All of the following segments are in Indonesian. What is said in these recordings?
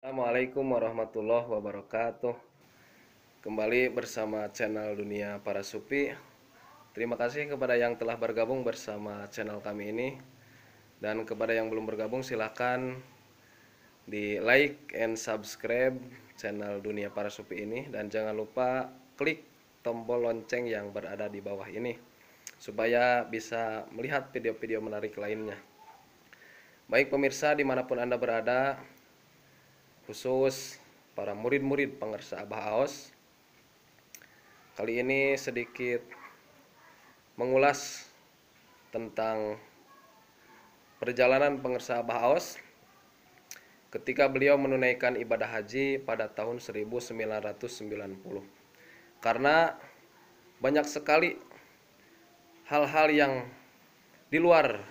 Assalamualaikum warahmatullahi wabarakatuh. Kembali bersama channel Dunia Para Sufi. Terima kasih kepada yang telah bergabung bersama channel kami ini. Dan kepada yang belum bergabung silahkan di like and subscribe channel Dunia Para Sufi ini. Dan jangan lupa klik tombol lonceng yang berada di bawah ini supaya bisa melihat video-video menarik lainnya. Baik pemirsa dimanapun Anda berada, khusus para murid-murid pengersa Abah Aos, kali ini sedikit mengulas tentang perjalanan pengersa Abah Aos ketika beliau menunaikan ibadah haji pada tahun 1990. Karena banyak sekali hal-hal yang di luar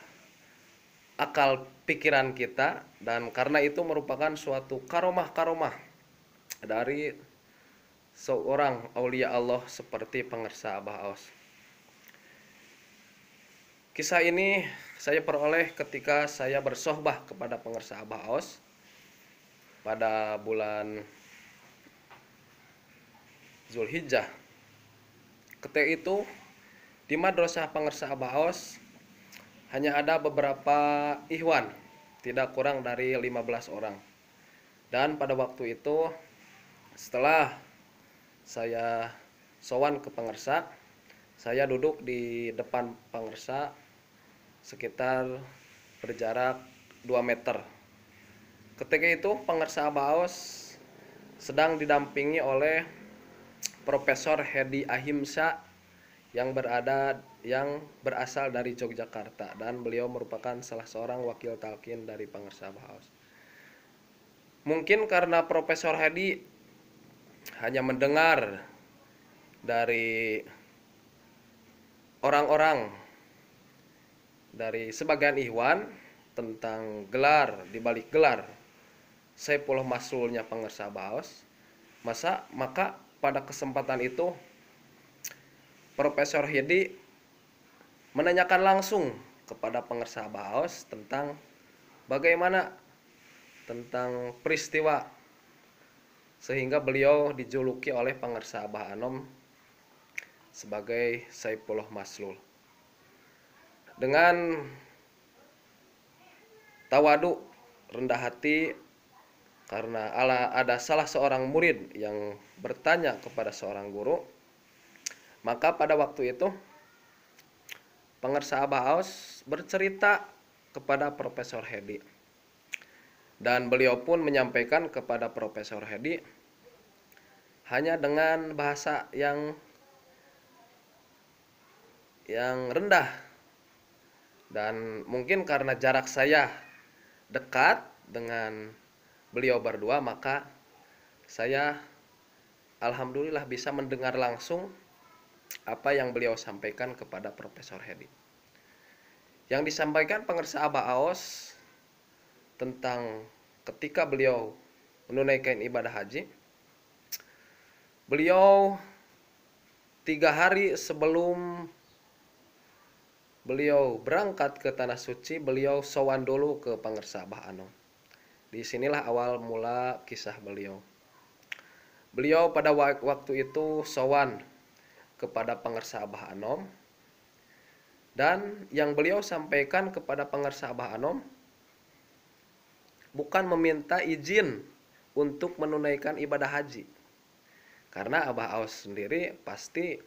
akal pikiran kita, dan karena itu merupakan suatu karomah-karomah dari seorang aulia Allah seperti pengersa Abah Aos. Kisah ini saya peroleh ketika saya bersohbah kepada pengersa Abah Aos pada bulan Zulhijjah. Ketika itu di madrasah pengersa Abah Aos hanya ada beberapa ikhwan, tidak kurang dari 15 orang. Dan pada waktu itu setelah saya sowan ke pengersa, saya duduk di depan pengersa sekitar berjarak 2 meter. Ketika itu pengersa Abah Aos sedang didampingi oleh Profesor Hedi Ahimsa yang berasal dari Yogyakarta, dan beliau merupakan salah seorang wakil talqin dari pengersa Abah Aos. Mungkin karena Profesor Hedi hanya mendengar dari orang-orang, dari sebagian ikhwan tentang gelar dibalik gelar Saifullah Maslulnya pengersa Abah Aos, maka pada kesempatan itu Profesor Hedi menanyakan langsung kepada pengersa Abah Aos tentang bagaimana tentang peristiwa sehingga beliau dijuluki oleh pengersa Abah Anom sebagai Saifullah Maslul. Dengan tawadu, rendah hati, karena ada salah seorang murid yang bertanya kepada seorang guru, maka pada waktu itu pengersa Abah Aos bercerita kepada Profesor Hedi, dan beliau pun menyampaikan kepada Profesor Hedi hanya dengan bahasa yang rendah. Dan mungkin karena jarak saya dekat dengan beliau berdua, maka saya alhamdulillah bisa mendengar langsung apa yang beliau sampaikan kepada Profesor Hedi. Yang disampaikan pengersa Abah Aos tentang ketika beliau menunaikan ibadah haji, beliau 3 hari sebelum beliau berangkat ke Tanah Suci, beliau sowan dulu ke pengersa Abah Anom. Disinilah awal mula kisah beliau. Beliau pada waktu itu sowan kepada pengersa Abah Anom, dan yang beliau sampaikan kepada pengersa Abah Anom bukan meminta izin untuk menunaikan ibadah haji, karena Abah Aos sendiri pasti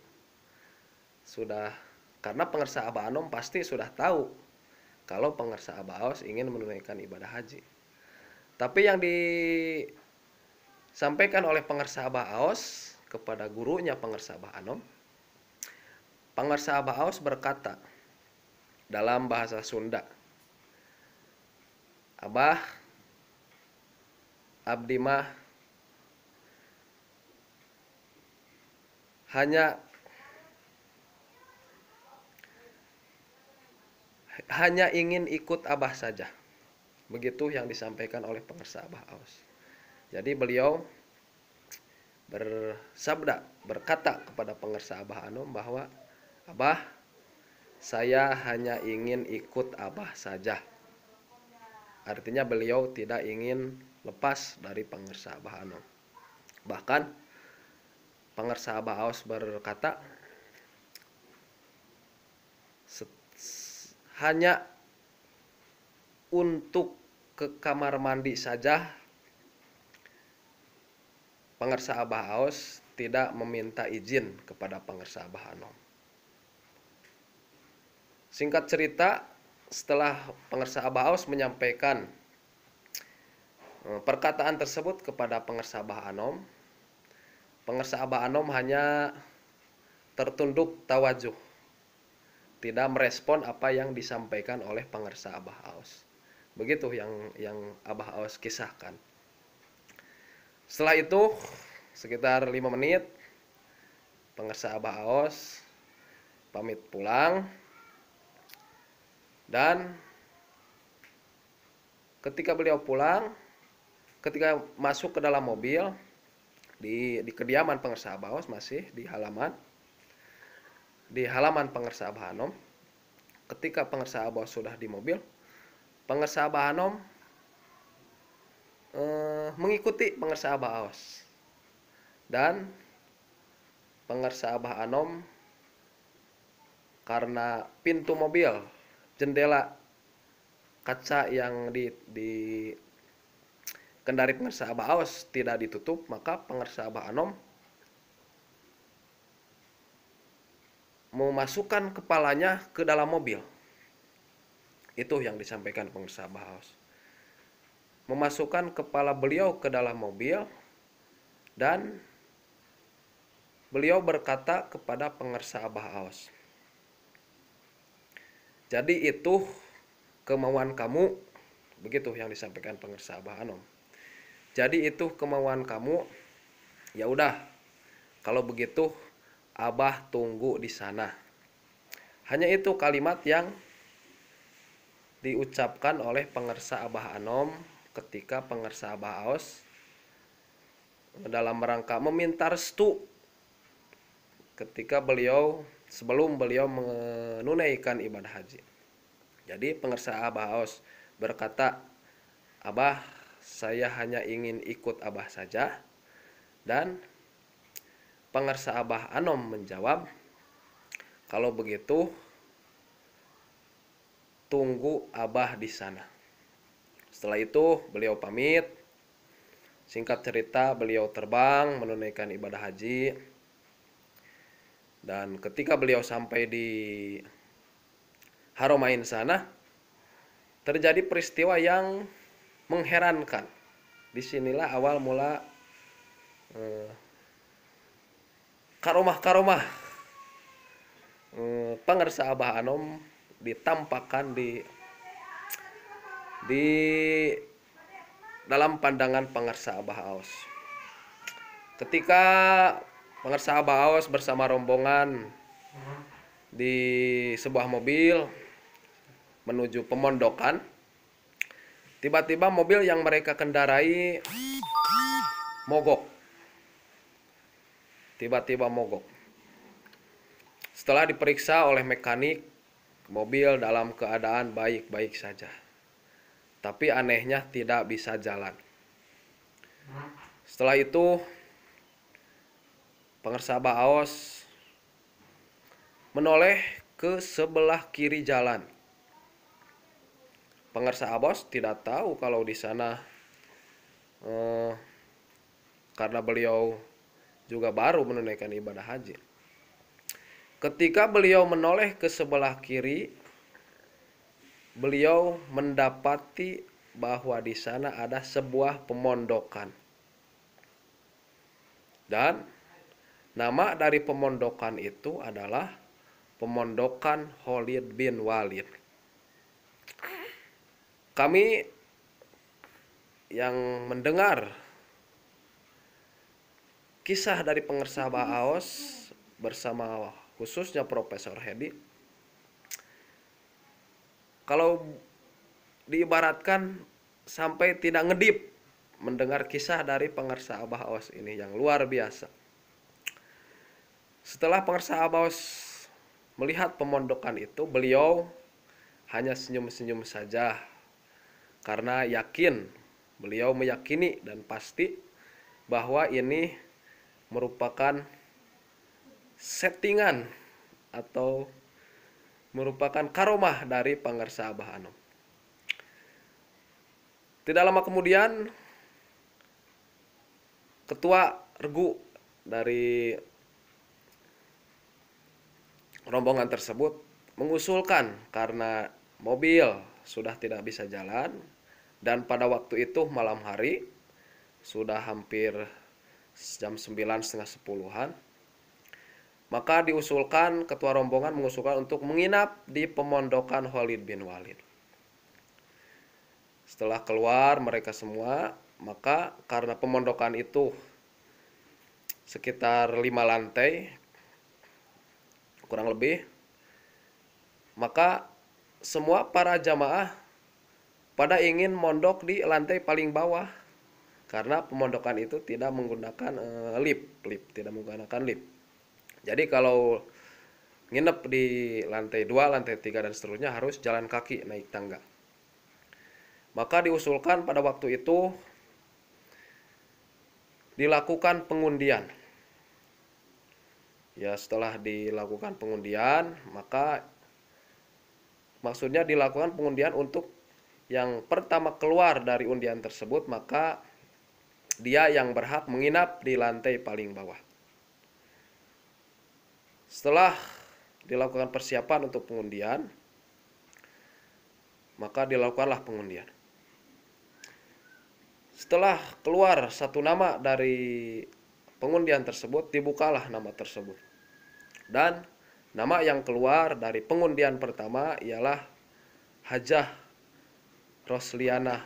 sudah, karena pengersa Abah Anom pasti sudah tahu kalau pengersa Abah Aos ingin menunaikan ibadah haji. Tapi yang disampaikan oleh pengersa Abah Aos kepada gurunya pengersa Abah Anom, pengersa Abah Aos berkata dalam bahasa Sunda, "Abah, abdi mah hanya ingin ikut Abah saja." Begitu yang disampaikan oleh pengersa Abah Aos. Jadi beliau berkata kepada pengersa Abah Anom bahwa, "Abah, saya hanya ingin ikut Abah saja." Artinya beliau tidak ingin lepas dari pengersa Abah Anom. Bahkan pengersa Abah Aos berkata, hanya untuk ke kamar mandi saja pengersa Abah Aos tidak meminta izin kepada pengersa Abah Anom. Singkat cerita, setelah pengersa Abah Aos menyampaikan perkataan tersebut kepada pengersa Abah Anom, pengersa Abah Anom hanya tertunduk tawajuh, tidak merespon apa yang disampaikan oleh pengersa Abah Aos. Begitu yang Abah Aos kisahkan. Setelah itu sekitar 5 menit pengersa Abah Aos pamit pulang, dan ketika beliau pulang, ketika masuk ke dalam mobil di kediaman pengersa Abah Aos, masih di halaman pengersa Abah Anom, ketika pengersa Abah Aos sudah di mobil, pengersa Abah Anom mengikuti pengersa Abah Aos, dan pengersa Abah Anom karena pintu mobil, jendela kaca yang di kendari pengersa Abah Aos tidak ditutup, maka pengersa Abah Anom memasukkan kepalanya ke dalam mobil. Itu yang disampaikan pengersa Abah Aos. Memasukkan kepala beliau ke dalam mobil, dan beliau berkata kepada pengersa Abah Aos, jadi itu kemauan kamu, begitu yang disampaikan pengersa Abah Anom. Jadi itu kemauan kamu, ya udah, kalau begitu Abah tunggu di sana. Hanya itu kalimat yang diucapkan oleh pengersa Abah Anom ketika pengersa Abah Aos dalam rangka meminta restu ketika sebelum beliau menunaikan ibadah haji. Jadi pengersa Abah Aos berkata, Abah, saya hanya ingin ikut Abah saja. Dan pengersa Abah Anom menjawab, kalau begitu tunggu Abah di sana. Setelah itu beliau pamit. Singkat cerita, beliau terbang menunaikan ibadah haji. Dan ketika beliau sampai di Haromain sana, terjadi peristiwa yang mengherankan. Disinilah awal mula karomah pengersa Abah Anom ditampakkan di dalam pandangan pengersa Abah Aos. Ketika pengersa Abah Aos bersama rombongan di sebuah mobil menuju pemondokan, tiba-tiba mobil yang mereka kendarai mogok. Tiba-tiba mogok. Setelah diperiksa oleh mekanik, mobil dalam keadaan baik-baik saja. Tapi anehnya tidak bisa jalan. Setelah itu, pengersa Abah Aos menoleh ke sebelah kiri jalan. Pengersa Abah Aos tidak tahu kalau di sana karena beliau juga baru menunaikan ibadah haji. Ketika beliau menoleh ke sebelah kiri, beliau mendapati bahwa di sana ada sebuah pemondokan. Dan nama dari pemondokan itu adalah Pemondokan Khalid bin Walid. Kami yang mendengar kisah dari pengersa Abah Aos bersama khususnya Profesor Hedi, kalau diibaratkan sampai tidak ngedip mendengar kisah dari pengersa Abah Aos ini yang luar biasa. Setelah pengersa Abah Aos melihat pemondokan itu, beliau hanya senyum-senyum saja karena yakin Beliau meyakini dan pasti bahwa ini merupakan settingan atau merupakan karomah dari Pangarsa Abah Anom. Tidak lama kemudian, ketua regu dari rombongan tersebut mengusulkan karena mobil sudah tidak bisa jalan dan pada waktu itu malam hari sudah hampir jam 9 setengah 10-an, maka diusulkan, ketua rombongan mengusulkan untuk menginap di pemondokan Khalid bin Walid. Setelah keluar mereka semua, maka karena pemondokan itu sekitar 5 lantai kurang lebih, maka semua para jamaah pada ingin mondok di lantai paling bawah karena pemondokan itu tidak menggunakan lift, tidak menggunakan lift. Jadi kalau nginep di lantai 2, lantai 3 dan seterusnya harus jalan kaki naik tangga. Maka diusulkan pada waktu itu dilakukan pengundian. Ya, setelah dilakukan pengundian, maka maksudnya dilakukan pengundian untuk yang pertama keluar dari undian tersebut, maka dia yang berhak menginap di lantai paling bawah. Setelah dilakukan persiapan untuk pengundian, maka dilakukanlah pengundian. Setelah keluar satu nama dari pengundian tersebut, dibukalah nama tersebut. Dan nama yang keluar dari pengundian pertama ialah Hajah Rosliana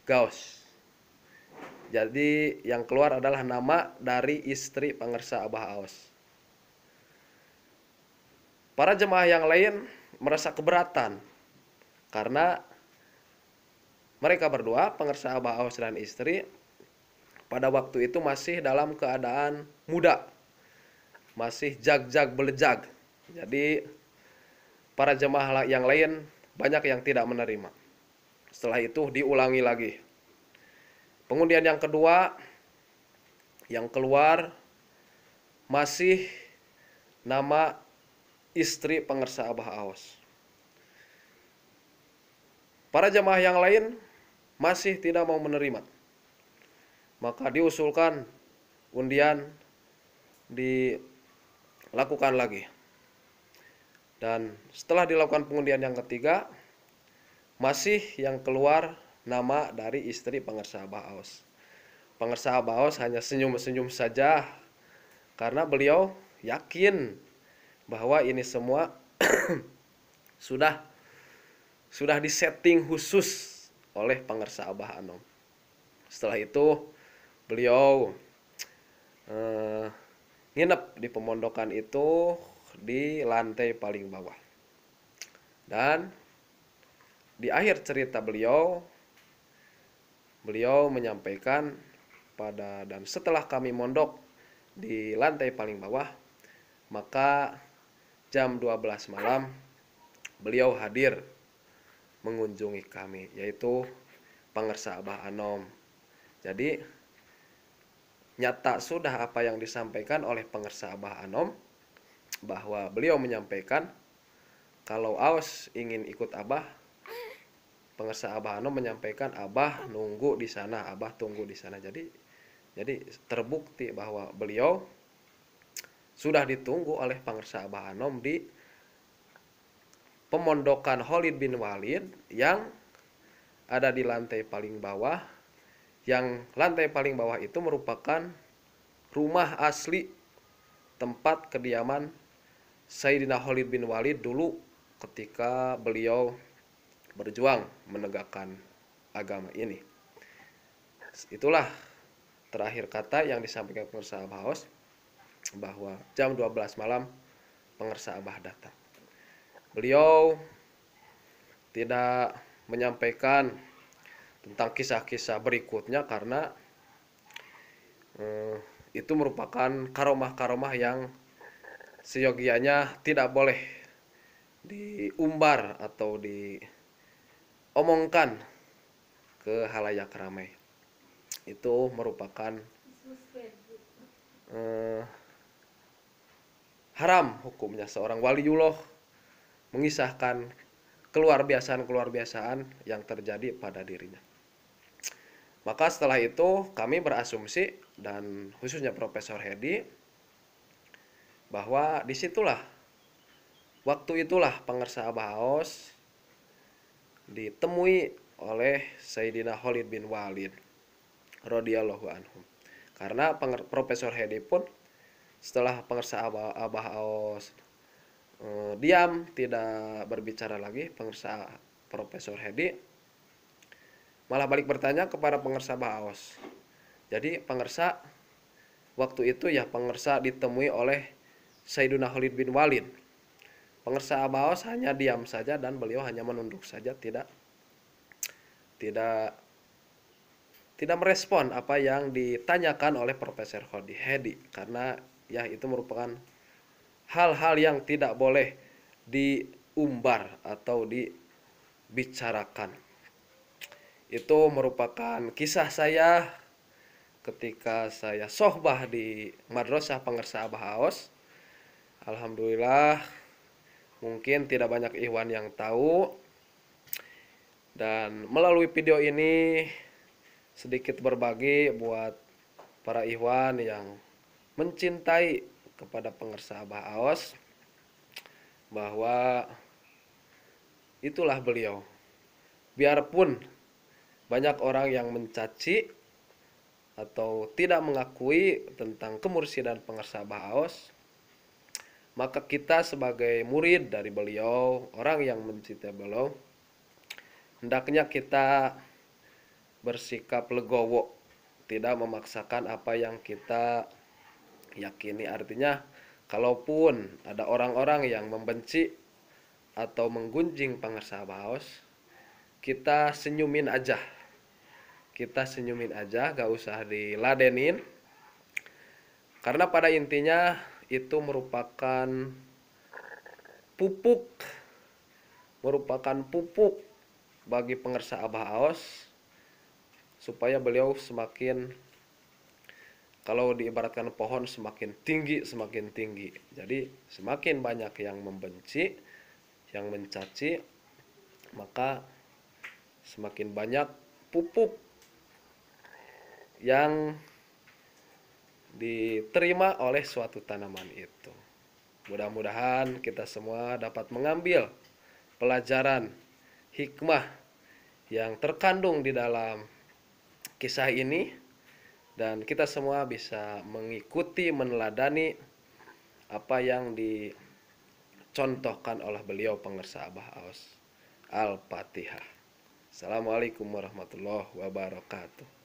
Gaus. Jadi yang keluar adalah nama dari istri Pangarsa Abah Aos. Para jemaah yang lain merasa keberatan karena mereka berdua, Pangarsa Abah Aos dan istri, pada waktu itu masih dalam keadaan muda, masih jag-jag belejag. Jadi para jemaah yang lain banyak yang tidak menerima. Setelah itu diulangi lagi. Pengundian yang kedua yang keluar masih nama istri Pangarsa Abah Aos. Para jemaah yang lain masih tidak mau menerima. Maka diusulkan undian dilakukan lagi. Dan setelah dilakukan pengundian yang ketiga, masih yang keluar nama dari istri Pangarsa Abah Aos. Pangarsa Abah Aos hanya senyum-senyum saja karena beliau yakin bahwa ini semua sudah disetting khusus oleh Pangarsa Abah Anom. Setelah itu beliau nginep di pemondokan itu di lantai paling bawah. Dan di akhir cerita beliau menyampaikan dan setelah kami mondok di lantai paling bawah, maka jam 12 malam beliau hadir mengunjungi kami, yaitu Pangarsa Abah Anom. Jadi nyata sudah apa yang disampaikan oleh Pangarsa Abah Anom, bahwa beliau menyampaikan kalau Aos ingin ikut Abah, Pangarsa Abah Anom menyampaikan Abah nunggu di sana, Abah tunggu di sana. Jadi terbukti bahwa beliau sudah ditunggu oleh Pangarsa Abah Anom di pemondokan Khalid bin Walid yang ada di lantai paling bawah. Yang lantai paling bawah itu merupakan rumah asli tempat kediaman Sayyidina Khalid bin Walid dulu ketika beliau berjuang menegakkan agama ini. Itulah terakhir kata yang disampaikan Pangarsa Abah Aos, bahwa jam 12 malam Pangarsa Abah datang. Beliau tidak menyampaikan tentang kisah-kisah berikutnya karena itu merupakan karomah-karomah yang seyogianya tidak boleh diumbar atau diomongkan ke halayak ramai. itu merupakan eh, haram hukumnya seorang waliullah mengisahkan keluar biasaan yang terjadi pada dirinya. Maka setelah itu kami berasumsi, dan khususnya Profesor Hedi, bahwa disitulah, waktu itulah pengersa Abah Aos ditemui oleh Sayyidina Khalid bin Walid radhiyallahu anhu. Karena Profesor Hedi pun setelah pengersa Abah Aos diam, tidak berbicara lagi, pengersa Profesor Hedi malah balik bertanya kepada pengersa Abah Aos. Jadi pengersa waktu itu ya pengersa ditemui oleh Sayyidina Khalid bin Walid. Pengersa Abah Aos hanya diam saja dan beliau hanya menunduk saja, tidak merespon apa yang ditanyakan oleh Profesor Hedi, karena ya itu merupakan hal-hal yang tidak boleh diumbar atau dibicarakan. Itu merupakan kisah saya ketika saya sohbah di Madrasah Pengersa Abah Aos. Alhamdulillah, mungkin tidak banyak ikhwan yang tahu, dan melalui video ini sedikit berbagi buat para ikhwan yang mencintai kepada Pengersa Abah Aos, bahwa itulah beliau. Biarpun banyak orang yang mencaci atau tidak mengakui tentang kemursidan Pengersa Abah Aos, maka kita sebagai murid dari beliau, orang yang mencintai beliau, hendaknya kita bersikap legowo, tidak memaksakan apa yang kita yakini. Artinya, kalaupun ada orang-orang yang membenci atau menggunjing Pengersa Abah Aos, kita senyumin aja. Gak usah diladenin. Karena pada intinya itu merupakan pupuk bagi Pengersa Abah Aos, supaya beliau semakin, kalau diibaratkan pohon, semakin tinggi. Jadi semakin banyak yang membenci, yang mencaci, maka semakin banyak pupuk yang diterima oleh suatu tanaman itu. Mudah-mudahan kita semua dapat mengambil pelajaran hikmah yang terkandung di dalam kisah ini, dan kita semua bisa mengikuti, meneladani apa yang dicontohkan oleh beliau Pengersa Abah Aos. Al-Fatihah. Assalamualaikum warahmatullahi wabarakatuh.